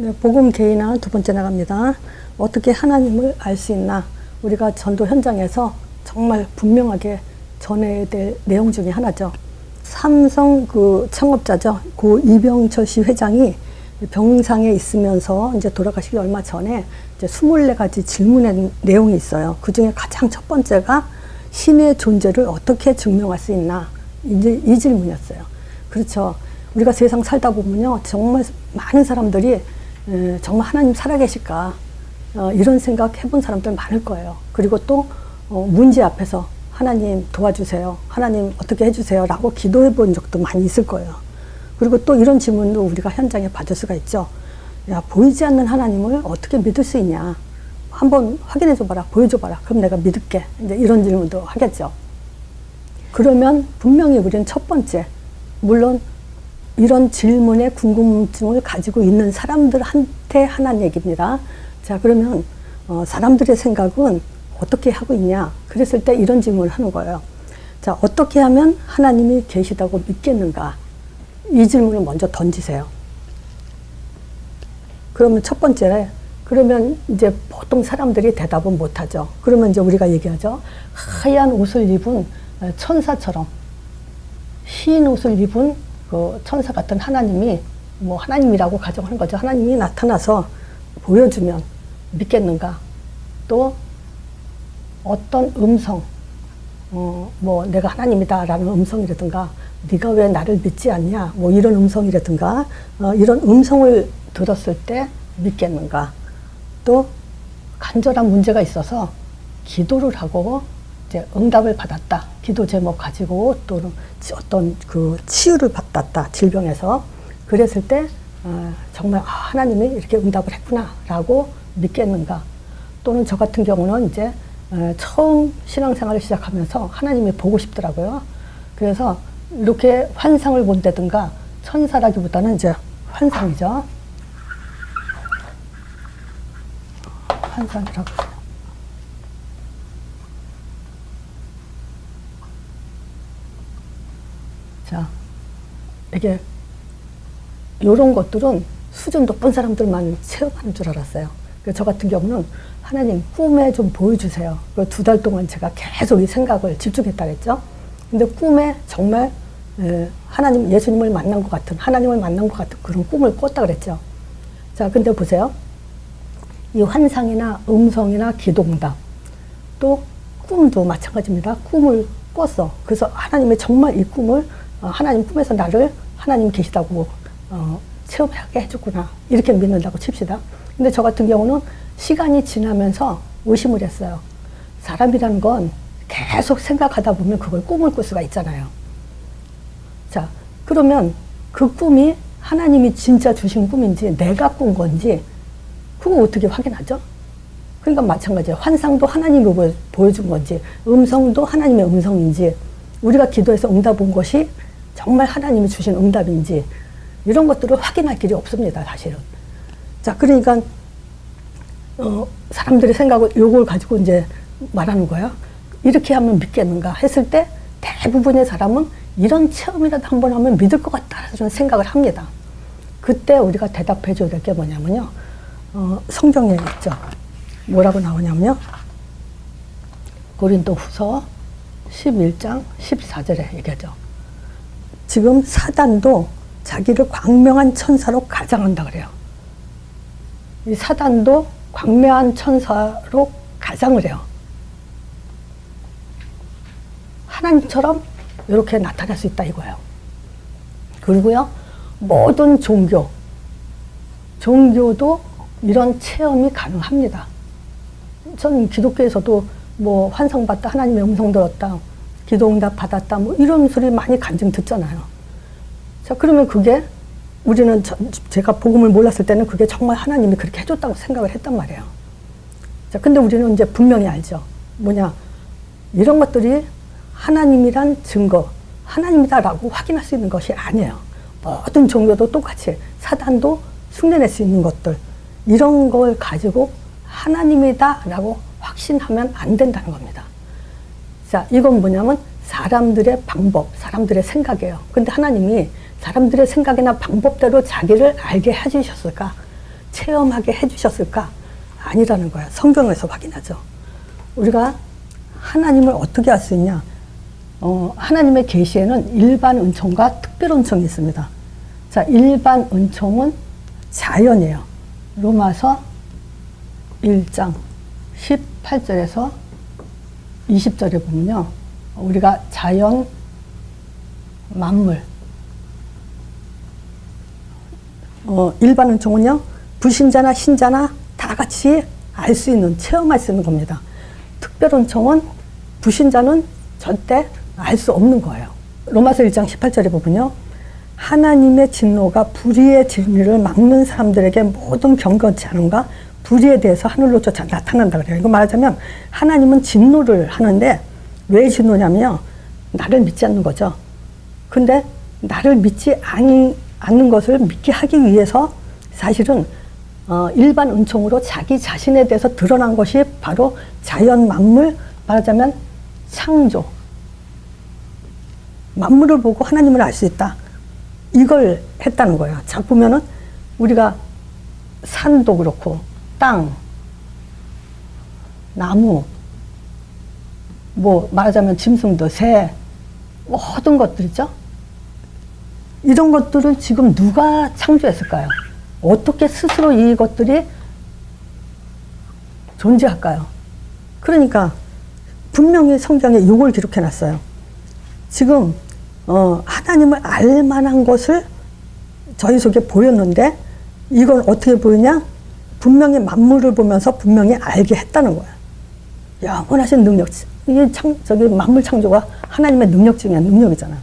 네, 복음 개인화 두 번째 나갑니다. 어떻게 하나님을 알 수 있나? 우리가 전도 현장에서 정말 분명하게 전해야 될 내용 중에 하나죠. 삼성 창업자죠. 고 이병철 씨 회장이 병상에 있으면서 이제 돌아가시기 얼마 전에 이제 24가지 질문의 내용이 있어요. 그 중에 가장 첫 번째가 신의 존재를 어떻게 증명할 수 있나? 이제 이 질문이었어요. 그렇죠. 우리가 세상 살다 보면요. 정말 많은 사람들이 정말 하나님 살아계실까? 이런 생각 해본 사람들 많을 거예요. 그리고 또 문제 앞에서 하나님 도와주세요. 하나님 어떻게 해주세요. 라고 기도해 본 적도 많이 있을 거예요. 그리고 또 이런 질문도 우리가 현장에 받을 수가 있죠. 야, 보이지 않는 하나님을 어떻게 믿을 수 있냐. 한번 확인해 줘봐라. 보여줘봐라. 그럼 내가 믿을게. 이제 이런 질문도 하겠죠. 그러면 분명히 우리는 첫 번째, 물론 이런 질문에 궁금증을 가지고 있는 사람들한테 하는 얘기입니다. 자, 그러면 사람들의 생각은 어떻게 하고 있냐? 그랬을 때 이런 질문을 하는 거예요. 자, 어떻게 하면 하나님이 계시다고 믿겠는가? 이 질문을 먼저 던지세요. 그러면 첫 번째, 그러면 이제 보통 사람들이 대답은 못하죠. 그러면 이제 우리가 얘기하죠. 하얀 옷을 입은 천사처럼, 흰 옷을 입은 그 천사 같은 하나님이, 뭐 하나님이라고 가정하는 거죠. 하나님이 나타나서 보여주면 믿겠는가? 또 어떤 음성, 뭐 내가 하나님이다 라는 음성이라든가, 네가 왜 나를 믿지 않냐, 뭐 이런 음성이라든가, 이런 음성을 들었을 때 믿겠는가? 또 간절한 문제가 있어서 기도를 하고 이제 응답을 받았다. 기도 제목 가지고 또는 어떤 그 치유를 받았다. 질병에서. 그랬을 때 정말 하나님이 이렇게 응답을 했구나 라고 믿겠는가? 또는 저 같은 경우는 이제 처음 신앙생활을 시작하면서 하나님이 보고 싶더라고요. 그래서 이렇게 환상을 본다든가, 천사라기보다는 이제 환상이죠. 환상이라고 해요. 자, 이게 요런 것들은 수준 높은 사람들만 체험하는 줄 알았어요. 그래서 저 같은 경우는 하나님 꿈에 좀 보여주세요. 그 2달 동안 제가 계속 이 생각을 집중했다 그랬죠. 근데 꿈에 정말 하나님, 예수님을 만난 것 같은, 하나님을 만난 것 같은 그런 꿈을 꿨다 그랬죠. 자, 근데 보세요. 이 환상이나 음성이나 기도응답, 또 꿈도 마찬가지입니다. 꿈을 꿨어. 그래서 하나님이 정말 이 꿈을, 하나님 꿈에서 나를 하나님 계시다고 체험하게 해줬구나. 이렇게 믿는다고 칩시다. 근데 저 같은 경우는 시간이 지나면서 의심을 했어요. 사람이라는 건 계속 생각하다 보면 그걸 꿈을 꿀 수가 있잖아요. 자, 그러면 그 꿈이 하나님이 진짜 주신 꿈인지 내가 꾼 건지 그거 어떻게 확인하죠? 그러니까 마찬가지예요. 환상도 하나님이 보여준 건지, 음성도 하나님의 음성인지, 우리가 기도해서 응답 온 것이 정말 하나님이 주신 응답인지, 이런 것들을 확인할 길이 없습니다, 사실은. 자, 그러니까 사람들의 생각을 요걸 가지고 이제 말하는 거예요. 이렇게 하면 믿겠는가 했을 때 대부분의 사람은 이런 체험이라도 한번 하면 믿을 것 같다라는 생각을 합니다. 그때 우리가 대답해 줘야 될 게 뭐냐면요. 성경에 있죠. 뭐라고 나오냐면요. 고린도후서 11장 14절에 얘기하죠. 지금 사단도 자기를 광명한 천사로 가장한다 그래요. 이 사단도 광명한 천사로 가장을 해요. 하나님처럼 이렇게 나타날 수 있다 이거예요. 그리고요, 모든 종교도 이런 체험이 가능합니다. 저는 기독교에서도 뭐 환상 봤다, 하나님의 음성 들었다, 기도응답 받았다, 뭐 이런 소리 많이 간증 듣잖아요. 자, 그러면 그게 우리는 제가 복음을 몰랐을 때는 그게 정말 하나님이 그렇게 해줬다고 생각을 했단 말이에요. 자, 근데 우리는 이제 분명히 알죠. 뭐냐, 이런 것들이 하나님이란 증거, 하나님이다라고 확인할 수 있는 것이 아니에요. 모든 종교도 똑같이 사단도 흉내낼 수 있는 것들, 이런 걸 가지고 하나님이다라고 확신하면 안 된다는 겁니다. 자, 이건 뭐냐면 사람들의 방법, 사람들의 생각이에요. 근데 하나님이 사람들의 생각이나 방법대로 자기를 알게 해주셨을까? 체험하게 해주셨을까? 아니라는 거야. 성경에서 확인하죠. 우리가 하나님을 어떻게 알 수 있냐? 하나님의 계시에는 일반 은총과 특별 은총이 있습니다. 자, 일반 은총은 자연이에요. 로마서 1장 18절에서 20절에 보면요. 우리가 자연, 만물, 일반 은총은요, 불신자나 신자나 다 같이 알 수 있는, 체험할 수 있는 겁니다. 특별 은총은 불신자는 절대 알 수 없는 거예요. 로마서 1장 18절에 보면요. 하나님의 진노가 불의의 진리를 막는 사람들에게 모든 경건치 않음과 불의에 대해서 하늘로조차 나타난다 그래요. 이거 말하자면 하나님은 진노를 하는데 왜 진노냐면요. 나를 믿지 않는 거죠. 근데 나를 믿지 않는 것을 믿게 하기 위해서 사실은 일반 은총으로 자기 자신에 대해서 드러난 것이 바로 자연 만물, 말하자면 창조. 만물을 보고 하나님을 알 수 있다. 이걸 했다는 거예요. 자, 보면은 우리가 산도 그렇고 땅, 나무, 뭐 말하자면 짐승도, 새, 모든 것들이죠. 이런 것들은 지금 누가 창조했을까요? 어떻게 스스로 이것들이 존재할까요? 그러니까 분명히 성경에 이걸 기록해 놨어요. 지금 하나님을 알 만한 것을 저희 속에 보였는데 이걸 어떻게 보이냐? 분명히 만물을 보면서 분명히 알게 했다는 거야. 영원하신 능력. 이게 저기 만물 창조가 하나님의 능력 중에 능력이잖아.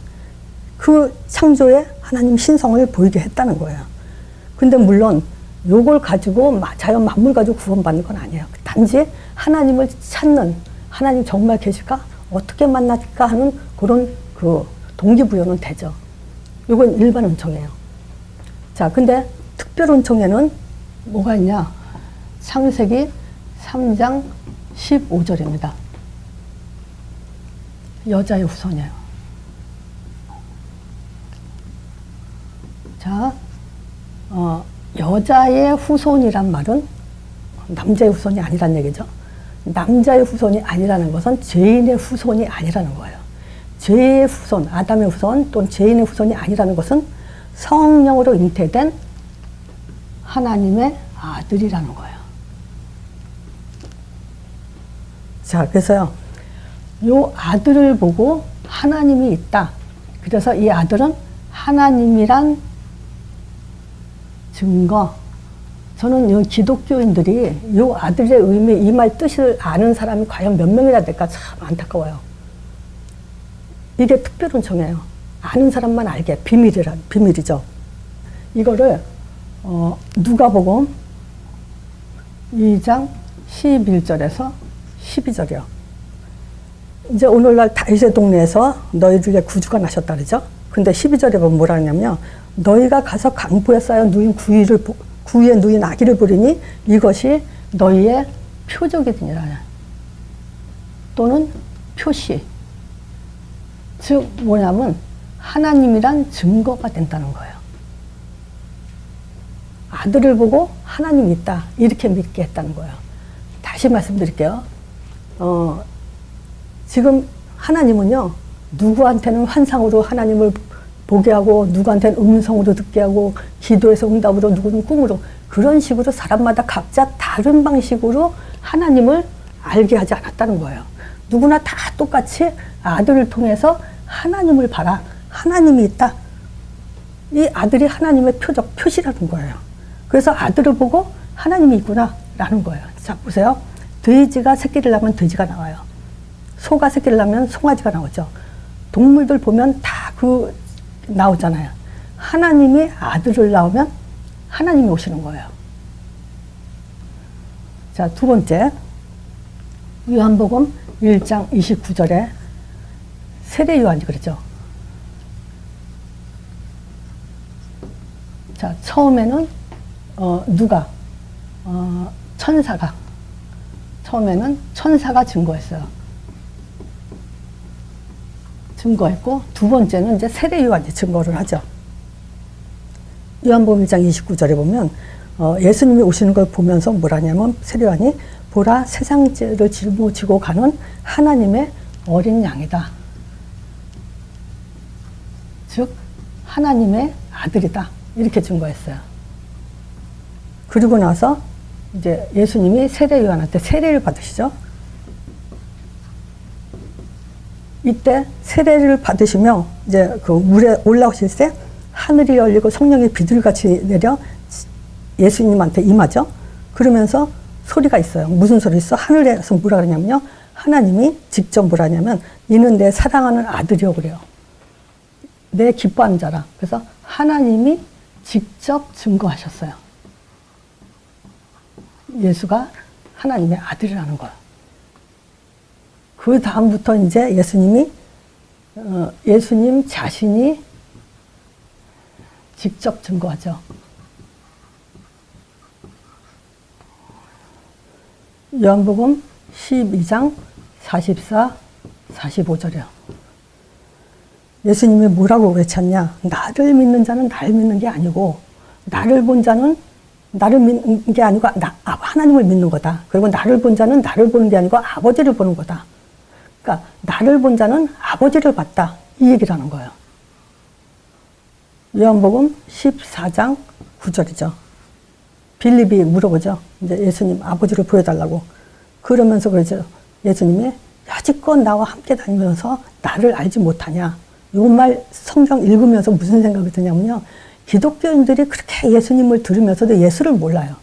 그 창조에 하나님 신성을 보이게 했다는 거예요. 근데 물론 요걸 가지고 자연 만물 가지고 구원받는 건 아니에요. 단지 하나님을 찾는, 하나님 정말 계실까? 어떻게 만날까 하는 그런 그 동기부여는 되죠. 요건 일반 은총이에요. 자, 근데 특별 은총에는 뭐가 있냐? 창세기 3장 15절입니다. 여자의 후손이에요. 자, 여자의 후손이란 말은 남자의 후손이 아니란 얘기죠. 남자의 후손이 아니라는 것은 죄인의 후손이 아니라는 거예요. 죄의 후손, 아담의 후손 또는 죄인의 후손이 아니라는 것은 성령으로 잉태된 하나님의 아들이라는 거예요. 자, 그래서요, 요 아들을 보고 하나님이 있다. 그래서 이 아들은 하나님이란 증거. 저는 이 기독교인들이 이 아들의 의미, 이 말 뜻을 아는 사람이 과연 몇 명이나 될까 참 안타까워요. 이게 특별 은총이에요. 아는 사람만 알게. 비밀이죠. 이거를 누가복음 2장 11절에서 12절이요. 이제 오늘날 다윗의 동네에서 너희들의 구주가 나셨다 그러죠. 근데 12절에 보면 뭐라 하냐면요. 너희가 가서 강보에 쌓여 누인 구위에 누인 아기를 보리니 이것이 너희의 표적이니라. 또는 표시. 즉 뭐냐면 하나님이란 증거가 된다는 거예요. 아들을 보고 하나님이 있다. 이렇게 믿게 했다는 거예요. 다시 말씀드릴게요. 지금 하나님은요. 누구한테는 환상으로 하나님을 보게 하고 누구한테는 음성으로 듣게 하고 기도에서 응답으로 누구는 꿈으로 그런 식으로 사람마다 각자 다른 방식으로 하나님을 알게 하지 않았다는 거예요. 누구나 다 똑같이 아들을 통해서 하나님을 봐라. 하나님이 있다. 이 아들이 하나님의 표적, 표시라는 거예요. 그래서 아들을 보고 하나님이 있구나 라는 거예요. 자, 보세요. 돼지가 새끼를 낳으면 돼지가 나와요. 소가 새끼를 낳으면 송아지가 나오죠. 동물들 보면 다 나오잖아요. 하나님이 아들을 낳으면 하나님이 오시는 거예요. 자, 두 번째. 요한복음 1장 29절에 세례 요한이 그러죠. 자, 처음에는 처음에는 천사가 증거했고 두 번째는 이제 세례 요한이 증거를 하죠. 요한복음 1장 29절에 보면 예수님이 오시는 걸 보면서 뭐라냐면 세례요한이 보라 세상 죄를 짊어지고 가는 하나님의 어린 양이다. 즉 하나님의 아들이다. 이렇게 증거했어요. 그리고 나서 이제 예수님이 세례요한한테 세례를 받으시죠. 이때 세례를 받으시며 이제 그 물에 올라오실 때 하늘이 열리고 성령이 비둘기같이 내려 예수님한테 임하죠. 그러면서 소리가 있어요. 무슨 소리 있어? 하늘에서 뭐라 그러냐면요. 하나님이 직접 뭐라 하냐면 이는 내 사랑하는 아들이요 그래요. 내 기뻐하는 자라. 그래서 하나님이 직접 증거하셨어요. 예수가 하나님의 아들이라는 걸. 그 다음부터 이제 예수님 자신이 직접 증거하죠. 요한복음 12장 44, 45절이요. 예수님이 뭐라고 외쳤냐? 나를 믿는 자는 나를 믿는 게 아니고 나를 본 자는 나를 믿는 게 아니고 하나님을 믿는 거다. 그리고 나를 본 자는 나를 보는 게 아니고 아버지를 보는 거다. 그러니까 나를 본 자는 아버지를 봤다. 이 얘기를 하는 거예요. 요한복음 14장 9절이죠. 빌립이 물어보죠. 이제 예수님 아버지를 보여달라고. 그러면서 그러죠. 예수님이 여지껏 나와 함께 다니면서 나를 알지 못하냐. 이 말 성경 읽으면서 무슨 생각이 드냐면요. 기독교인들이 그렇게 예수님을 들으면서도 예수를 몰라요.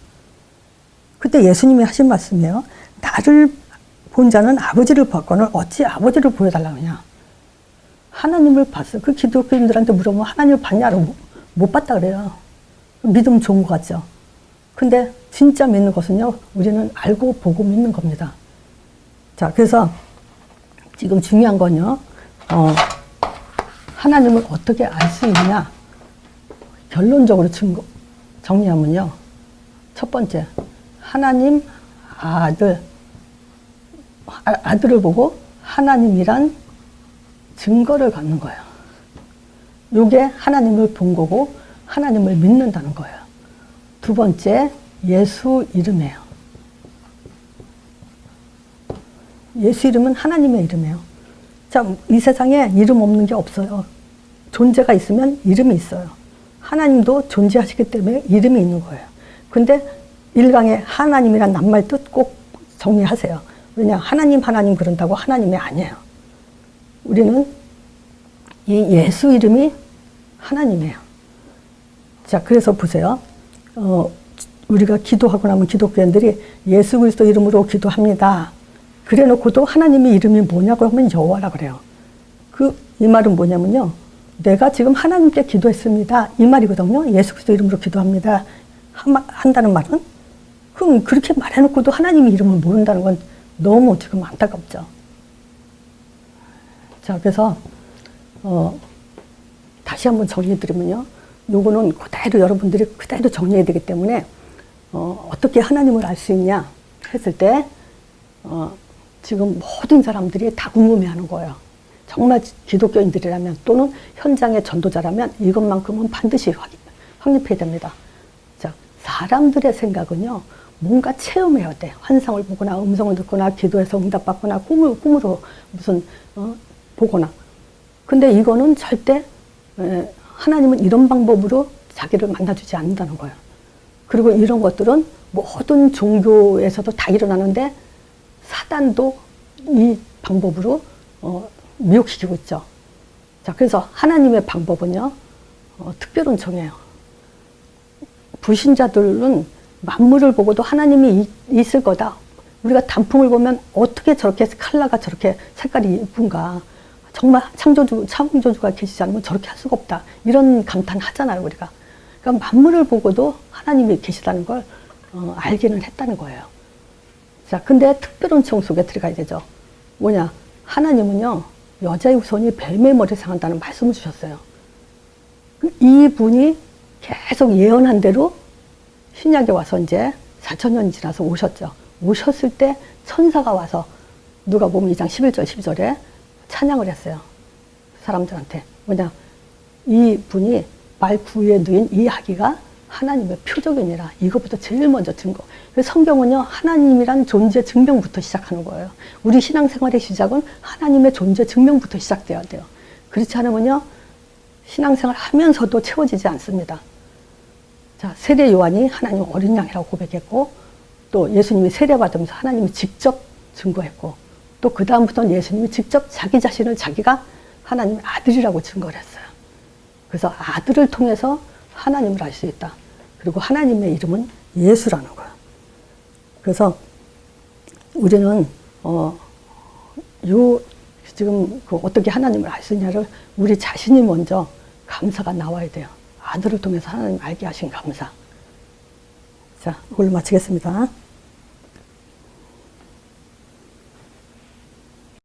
그때 예수님이 하신 말씀이에요. 나를 본 자는 아버지를 봤거늘 어찌 아버지를 보여달라고 하냐. 하나님을 봤어요. 그 기독교인들한테 물어보면 하나님을 봤냐고 못 봤다 그래요. 믿음 좋은 것 같죠. 근데 진짜 믿는 것은요. 우리는 알고 보고 믿는 겁니다. 자, 그래서 지금 중요한 건요. 하나님을 어떻게 알 수 있냐. 결론적으로 정리하면요. 첫 번째, 하나님 아들을 보고 하나님이란 증거를 갖는 거예요. 요게 하나님을 본 거고 하나님을 믿는다는 거예요. 두 번째, 예수 이름이에요. 예수 이름은 하나님의 이름이에요. 자, 이 세상에 이름 없는 게 없어요. 존재가 있으면 이름이 있어요. 하나님도 존재하시기 때문에 이름이 있는 거예요. 근데 1강에 하나님이란 낱말 뜻 꼭 정리하세요. 왜냐, 하나님 그런다고 하나님이 아니에요. 우리는 이 예수 이름이 하나님이에요. 자, 그래서 보세요. 우리가 기도하고 나면 기독교인들이 예수 그리스도 이름으로 기도합니다. 그래 놓고도 하나님의 이름이 뭐냐고 하면 여호와라 그래요. 이 말은 뭐냐면요. 내가 지금 하나님께 기도했습니다. 이 말이거든요. 예수 그리스도 이름으로 기도합니다. 한다는 말은? 그럼 그렇게 말해놓고도 하나님의 이름을 모른다는 건 너무 지금 안타깝죠. 자, 그래서 다시 한번 정리해드리면요. 요거는 그대로 여러분들이 그대로 정리해야 되기 때문에 어떻게 하나님을 알 수 있냐 했을 때 지금 모든 사람들이 다 궁금해하는 거예요. 정말 기독교인들이라면 또는 현장의 전도자라면 이것만큼은 반드시 확립해야 됩니다. 자, 사람들의 생각은요. 뭔가 체험해야 돼. 환상을 보거나 음성을 듣거나 기도해서 응답받거나 꿈으로 무슨 보거나. 근데 이거는 절대 하나님은 이런 방법으로 자기를 만나주지 않는다는 거예요. 그리고 이런 것들은 모든 종교에서도 다 일어나는데 사단도 이 방법으로 미혹시키고 있죠. 자, 그래서 하나님의 방법은요. 특별한 정해요. 불신자들은 만물을 보고도 하나님이 있을 거다. 우리가 단풍을 보면 어떻게 저렇게 컬러가 저렇게 색깔이 예쁜가. 정말 창조주가 계시지 않으면 저렇게 할 수가 없다. 이런 감탄 하잖아요, 우리가. 그러니까 만물을 보고도 하나님이 계시다는 걸 알기는 했다는 거예요. 자, 근데 특별한 청 속에 들어가야 되죠. 뭐냐? 하나님은요, 여자의 후손이 뱀의 머리를 상한다는 말씀을 주셨어요. 이분이 계속 예언한 대로 신약에 와서 이제 4,000년 지나서 오셨죠. 오셨을 때 천사가 와서 누가복음 2장 11절 12절에 찬양을 했어요. 사람들한테. 뭐냐? 이 분이 말 구유에 누인 이 아기가 하나님의 표적이니라. 이것부터 제일 먼저 증거. 그래서 성경은요, 하나님이란 존재 증명부터 시작하는 거예요. 우리 신앙생활의 시작은 하나님의 존재 증명부터 시작돼야 돼요. 그렇지 않으면요, 신앙생활 하면서도 채워지지 않습니다. 자, 세례 요한이 하나님 어린 양이라고 고백했고, 또 예수님이 세례받으면서 하나님이 직접 증거했고, 또 그 다음부터는 예수님이 직접 자기 자신을 자기가 하나님의 아들이라고 증거를 했어요. 그래서 아들을 통해서 하나님을 알 수 있다. 그리고 하나님의 이름은 예수라는 거예요. 그래서 우리는 지금 어떻게 하나님을 알 수 있냐를 우리 자신이 먼저 감사가 나와야 돼요. 아들을 통해서 하나님 알게 하신 감사. 자, 이걸로 마치겠습니다.